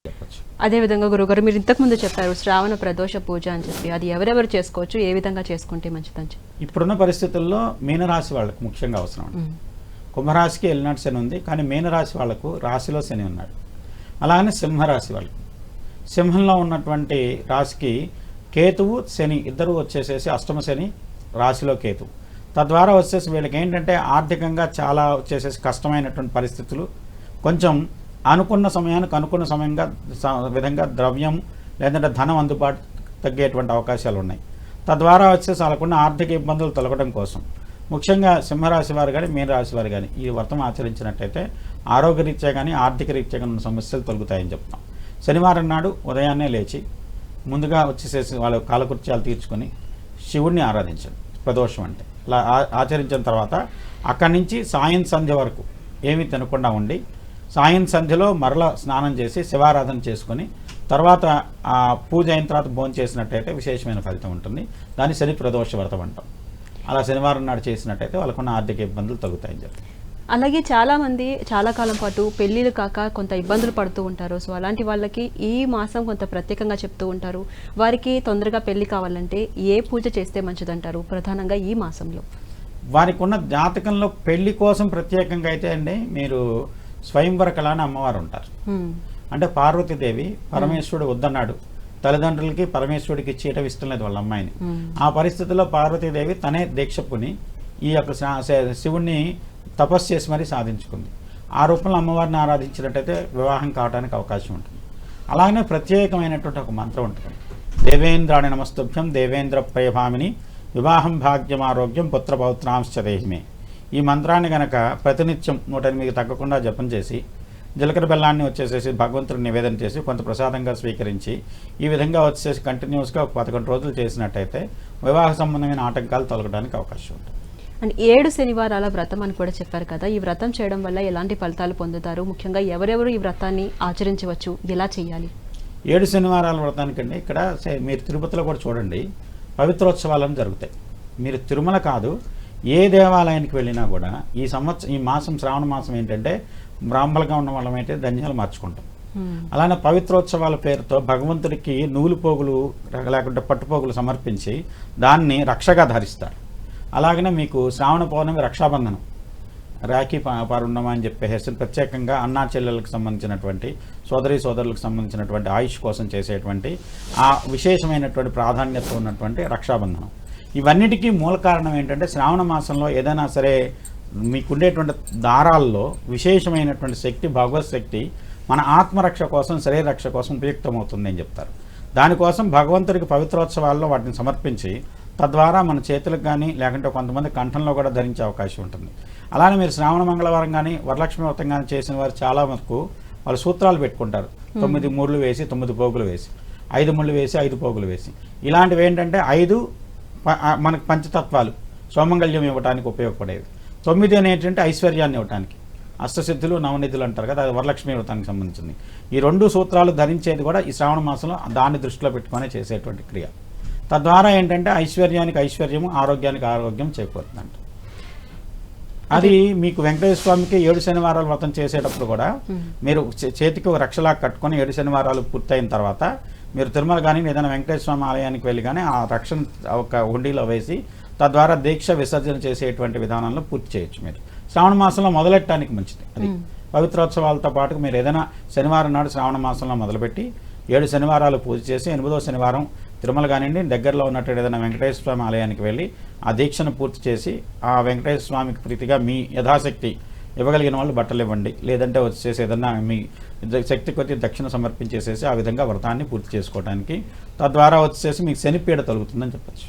చెప్పచ్చు. అదేవిధంగా గురుగారు మీరు ఇంతకుముందు చెప్పారు శ్రావణ ప్రదోష పూజ అని చెప్పి, అది ఎవరెవరు చేసుకోవచ్చు, ఏ విధంగా చేసుకుంటే మంచిదని చెప్పి. ఇప్పుడున్న పరిస్థితుల్లో మీనరాశి వాళ్ళకు ముఖ్యంగా అవసరం అండి. కుంభరాశికి ఎల్నాటి శని ఉంది, కానీ మీనరాశి వాళ్లకు రాశిలో శని ఉన్నాడు. అలాగనే సింహరాశి వాళ్ళకు, సింహంలో ఉన్నటువంటి రాశికి కేతువు శని ఇద్దరు వచ్చేసేసి అష్టమ శని రాశిలో కేతువు. తద్వారా వచ్చేసి వీళ్ళకి ఏంటంటే ఆర్థికంగా చాలా వచ్చేసేసి కష్టమైనటువంటి పరిస్థితులు, కొంచెం అనుకున్న సమయానికి అనుకున్న సమయంగా విధంగా ద్రవ్యం లేదంటే ధనం అందుబాటు తగ్గేటువంటి అవకాశాలు ఉన్నాయి. తద్వారా వచ్చేసి వాళ్ళకున్న ఆర్థిక ఇబ్బందులు తొలగడం కోసం ముఖ్యంగా సింహరాశి వారు కానీ మీనరాశి వారు కానీ ఈ వ్రతం ఆచరించినట్టయితే ఆరోగ్యరీత్యా కానీ ఆర్థిక రీత్యా కానీ ఉన్న సమస్యలు తొలగుతాయని చెప్తాం. శనివారం నాడు ఉదయాన్నే లేచి ముందుగా వచ్చేసేసి వాళ్ళ కాలకృత్యాలు తీర్చుకొని శివుడిని ఆరాధించండి. ప్రదోషం అంటే ఇలా ఆచరించిన తర్వాత అక్కడి నుంచి సాయం సంధ్య వరకు ఏమీ తినకుండా ఉండి సాయం సంధ్యలో మరల స్నానం చేసి శివారాధన చేసుకొని తర్వాత ఆ పూజ అయిన తర్వాత భోజనం చేసినట్టయితే విశేషమైన ఫలితం ఉంటుంది. దాన్ని శని ప్రదోష వ్రతం అంటాం. అలా శనివారం నాడు చేసినట్టయితే వాళ్ళకున్న ఆర్థిక ఇబ్బందులు తగ్గుతాయని చెప్తాం. అలాగే చాలామంది చాలా కాలం పాటు పెళ్ళిళ్ళు కాక కొంత ఇబ్బందులు పడుతూ ఉంటారు. సో అలాంటి వాళ్ళకి ఈ మాసం కొంత ప్రత్యేకంగా చెప్తూ ఉంటారు. వారికి తొందరగా పెళ్లి కావాలంటే ఏ పూజ చేస్తే మంచిదంటారు ప్రధానంగా ఈ మాసంలో? వారికి ఉన్న జాతకంలో పెళ్లి కోసం ప్రత్యేకంగా అయితే అండి మీరు స్వయంవర కళ అని అమ్మవారు ఉంటారు. అంటే పార్వతీదేవి పరమేశ్వరుడు వద్దన్నాడు, తల్లిదండ్రులకి పరమేశ్వరుడికి ఇచ్చేయటం ఇష్టం లేదు వాళ్ళ అమ్మాయిని. ఆ పరిస్థితుల్లో పార్వతీదేవి తనే దీక్షపుని ఈ యొక్క శివుణ్ణి తపస్సు చేసి మరీ సాధించుకుంది. ఆ రూపంలో అమ్మవారిని ఆరాధించినట్టయితే వివాహం కావడానికి అవకాశం ఉంటుంది. అలాగనే ప్రత్యేకమైనటువంటి ఒక మంత్రం ఉంటుంది. దేవేంద్రాణి నమస్తుభ్యం దేవేంద్ర ప్రియభామిని వివాహం భాగ్యం ఆరోగ్యం పుత్ర పౌత్రాంశ్చ దేహిమే. ఈ మంత్రాన్ని గనక ప్రతినిత్యం 108 తగ్గకుండా జపం చేసి జీలకర్ర బెల్లాన్ని వచ్చేసేసి భగవంతుడిని నివేదన చేసి కొంత ప్రసాదంగా స్వీకరించి ఈ విధంగా వచ్చేసి కంటిన్యూస్గా ఒక 11 రోజులు చేసినట్టయితే వివాహ సంబంధమైన ఆటంకాలు తొలగడానికి అవకాశం ఉంటుంది. అండ్ 7 శనివారాల వ్రతం అని కూడా చెప్పారు కదా, ఈ వ్రతం చేయడం వల్ల ఎలాంటి ఫలితాలు పొందుతారు? ముఖ్యంగా ఎవరెవరు ఈ వ్రతాన్ని ఆచరించవచ్చు, ఎలా చేయాలి? 7 శనివారాల వ్రతానికండి ఇక్కడ మీరు తిరుపతిలో కూడా చూడండి పవిత్రోత్సవాలను జరుగుతాయి. మీరు తిరుమల కాదు ఏ దేవాలయానికి వెళ్ళినా కూడా ఈ మాసం శ్రావణ మాసం ఏంటంటే బ్రాహ్మణులుగా ఉన్న వాళ్ళం అయితే ధన్యాలు మార్చుకుంటాం. అలానే పవిత్రోత్సవాల పేరుతో భగవంతుడికి నూలు పోగులు లేకుంటే పట్టుపోగులు సమర్పించి దాన్ని రక్షగా ధరిస్తారు. అలాగనే మీకు శ్రావణ పౌర్ణమి రక్షాబంధనం, రాఖీ పౌర్ణమి అని చెప్పేసి ప్రత్యేకంగా అన్నా చెల్లెలకు సంబంధించినటువంటి సోదరులకు సంబంధించినటువంటి ఆయుష్ కోసం చేసేటువంటి ఆ విశేషమైనటువంటి ప్రాధాన్యత ఉన్నటువంటి రక్షాబంధనం. ఇవన్నిటికీ మూల కారణం ఏంటంటే శ్రావణ మాసంలో ఏదైనా సరే మీకుండేటువంటి దారాల్లో విశేషమైనటువంటి శక్తి, భగవత్ శక్తి మన ఆత్మరక్ష కోసం శరీర రక్ష కోసం ఉపయుక్తమవుతుంది అని చెప్తారు. దానికోసం భగవంతుడికి పవిత్రోత్సవాల్లో వాటిని సమర్పించి తద్వారా మన చేతులకు కానీ లేకుంటే కొంతమంది కంఠంలో కూడా ధరించే అవకాశం ఉంటుంది. అలానే మీరు శ్రావణ మంగళవారం కానీ వరలక్ష్మి వ్రతం కానీ చేసిన వారు చాలా వరకు వాళ్ళు సూత్రాలు పెట్టుకుంటారు. 9 ముళ్ళు వేసి 9 పోగులు వేసి, 5 ముళ్ళు వేసి 5 పోగులు వేసి, ఇలాంటివి ఏంటంటే 5 మనకు పంచతత్వాలు సౌమంగళ్యం ఇవ్వడానికి ఉపయోగపడేవి. 9 అనేటువంటి ఐశ్వర్యాన్ని ఇవ్వడానికి, అష్టసిద్ధులు నవనిధులు అంటారు కదా, అది వరలక్ష్మి వ్రతానికి సంబంధించింది. ఈ 2 సూత్రాలు ధరించేది కూడా ఈ శ్రావణ మాసంలో దాన్ని దృష్టిలో పెట్టుకొని చేసేటువంటి క్రియ. తద్వారా ఏంటంటే ఐశ్వర్యానికి ఐశ్వర్యము, ఆరోగ్యానికి ఆరోగ్యం చేకూరుతుందంట. అది మీకు వెంకటేశ్వర స్వామికి 7 శనివారాలు వ్రతం చేసేటప్పుడు కూడా మీరు చేతికి ఒక రక్షలా కట్టుకొని 7 శనివారాలు పూర్తయిన తర్వాత మీరు తిరుమల కానీ ఏదైనా వెంకటేశ్వర స్వామి ఆలయానికి వెళ్ళి కానీ ఆ రక్షణ ఒక హుండీలో వేసి తద్వారా దీక్ష విసర్జన చేసేటువంటి విధానంలో పూర్తి చేయొచ్చు. మీరు శ్రావణ మాసంలో మొదలెట్టడానికి మంచిది. అది పవిత్రోత్సవాలతో పాటు మీరు ఏదైనా శనివారం నాడు శ్రావణ మాసంలో మొదలుపెట్టి 7 శనివారాలు పూజ చేసి 8వ శనివారం తిరుమల కానివ్వండి దగ్గరలో ఉన్నట్టు ఏదైనా వెంకటేశ్వర స్వామి ఆలయానికి వెళ్ళి ఆ దీక్షను పూర్తి చేసి ఆ వెంకటేశ్వర స్వామికి ప్రీతిగా మీ యథాశక్తి ఇవ్వగలిగిన వాళ్ళు బట్టలు ఇవ్వండి, లేదంటే వచ్చేసి ఏదన్నా మీ శక్తి కొద్ది దక్షిణ సమర్పించేసేసి ఆ విధంగా వ్రతాన్ని పూర్తి చేసుకోవడానికి తద్వారా వచ్చేసి మీకు శనిపీడ తొలుగుతుందని చెప్పచ్చు.